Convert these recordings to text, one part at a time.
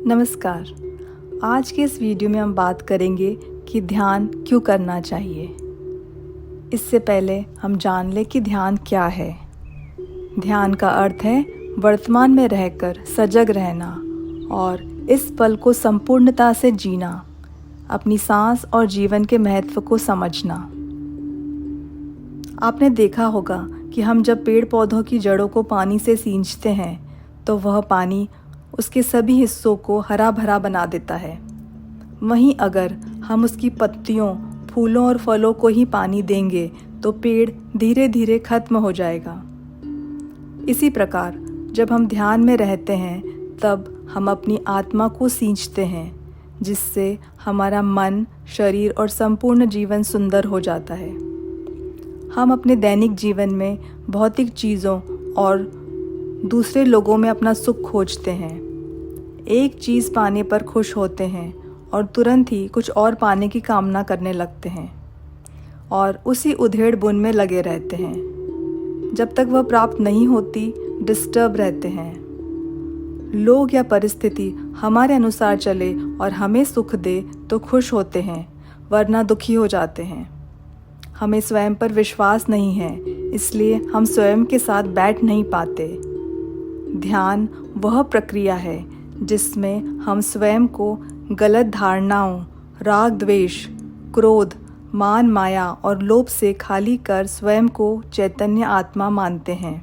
नमस्कार। आज के इस वीडियो में हम बात करेंगे कि ध्यान क्यों करना चाहिए। इससे पहले हम जान लें कि ध्यान क्या है। ध्यान का अर्थ है वर्तमान में रहकर सजग रहना और इस पल को संपूर्णता से जीना, अपनी सांस और जीवन के महत्व को समझना। आपने देखा होगा कि हम जब पेड़ पौधों की जड़ों को पानी से सींचते हैं तो वह पानी उसके सभी हिस्सों को हरा भरा बना देता है। वहीं अगर हम उसकी पत्तियों, फूलों और फलों को ही पानी देंगे तो पेड़ धीरे धीरे खत्म हो जाएगा। इसी प्रकार जब हम ध्यान में रहते हैं तब हम अपनी आत्मा को सींचते हैं, जिससे हमारा मन, शरीर और संपूर्ण जीवन सुंदर हो जाता है। हम अपने दैनिक जीवन में भौतिक चीज़ों और दूसरे लोगों में अपना सुख खोजते हैं। एक चीज़ पाने पर खुश होते हैं और तुरंत ही कुछ और पाने की कामना करने लगते हैं और उसी उधेड़ बुन में लगे रहते हैं। जब तक वह प्राप्त नहीं होती डिस्टर्ब रहते हैं। लोग या परिस्थिति हमारे अनुसार चले और हमें सुख दे तो खुश होते हैं, वरना दुखी हो जाते हैं। हमें स्वयं पर विश्वास नहीं है, इसलिए हम स्वयं के साथ बैठ नहीं पाते। ध्यान वह प्रक्रिया है जिसमें हम स्वयं को गलत धारणाओं, राग द्वेष, क्रोध, मान माया और लोभ से खाली कर स्वयं को चैतन्य आत्मा मानते हैं,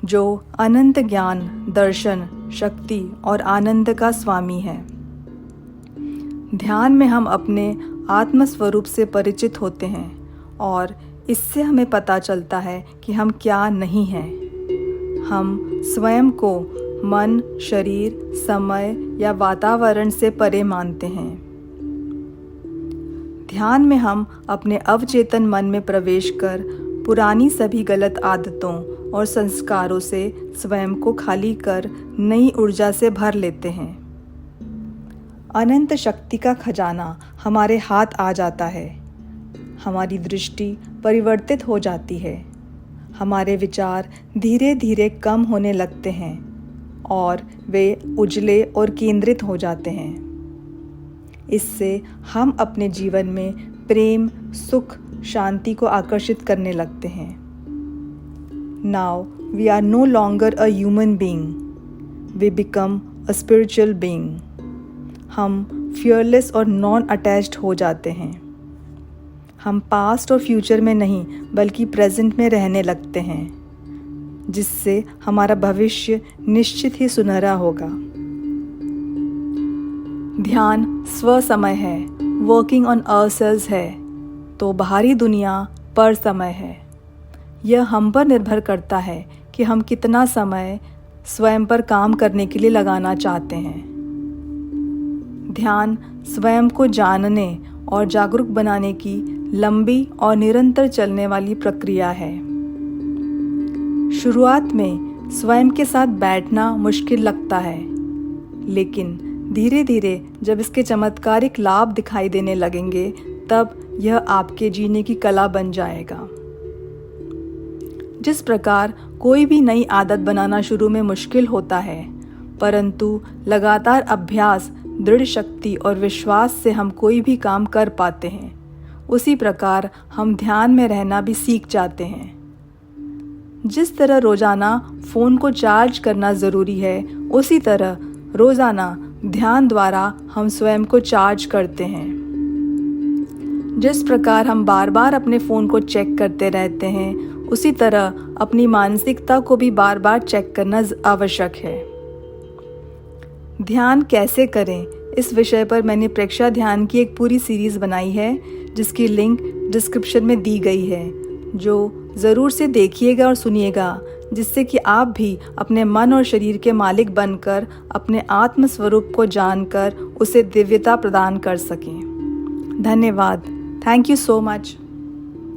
जो अनंत ज्ञान, दर्शन, शक्ति और आनंद का स्वामी है। ध्यान में हम अपने आत्मस्वरूप से परिचित होते हैं और इससे हमें पता चलता है कि हम क्या नहीं हैं। हम स्वयं को मन, शरीर, समय या वातावरण से परे मानते हैं। ध्यान में हम अपने अवचेतन मन में प्रवेश कर पुरानी सभी गलत आदतों और संस्कारों से स्वयं को खाली कर नई ऊर्जा से भर लेते हैं। अनंत शक्ति का खजाना हमारे हाथ आ जाता है। हमारी दृष्टि परिवर्तित हो जाती है। हमारे विचार धीरे धीरे कम होने लगते हैं और वे उजले और केंद्रित हो जाते हैं। इससे हम अपने जीवन में प्रेम, सुख, शांति को आकर्षित करने लगते हैं। Now we are no longer a human being. We become a spiritual being. हम fearless और नॉन अटैच्ड हो जाते हैं। हम पास्ट और फ्यूचर में नहीं बल्कि प्रेजेंट में रहने लगते हैं, जिससे हमारा भविष्य निश्चित ही सुनहरा होगा। ध्यान स्व समय है, वर्किंग ऑन आवरसेल्व्स है, तो बाहरी दुनिया पर समय है। यह हम पर निर्भर करता है कि हम कितना समय स्वयं पर काम करने के लिए लगाना चाहते हैं। ध्यान स्वयं को जानने और जागरूक बनाने की लंबी और निरंतर चलने वाली प्रक्रिया है। शुरुआत में स्वयं के साथ बैठना मुश्किल लगता है, लेकिन धीरे धीरे जब इसके चमत्कारिक लाभ दिखाई देने लगेंगे तब यह आपके जीने की कला बन जाएगा। जिस प्रकार कोई भी नई आदत बनाना शुरू में मुश्किल होता है, परंतु लगातार अभ्यास, दृढ़ शक्ति और विश्वास से हम कोई भी काम कर पाते हैं, उसी प्रकार हम ध्यान में रहना भी सीख जाते हैं। जिस तरह रोजाना फ़ोन को चार्ज करना ज़रूरी है, उसी तरह रोज़ाना ध्यान द्वारा हम स्वयं को चार्ज करते हैं। जिस प्रकार हम बार बार अपने फ़ोन को चेक करते रहते हैं, उसी तरह अपनी मानसिकता को भी बार बार चेक करना आवश्यक है। ध्यान कैसे करें, इस विषय पर मैंने प्रेक्षा ध्यान की एक पूरी सीरीज़ बनाई है, जिसकी लिंक डिस्क्रिप्शन में दी गई है, जो ज़रूर से देखिएगा और सुनिएगा, जिससे कि आप भी अपने मन और शरीर के मालिक बनकर अपने आत्म स्वरूप को जानकर उसे दिव्यता प्रदान कर सकें। धन्यवाद। Thank you so much.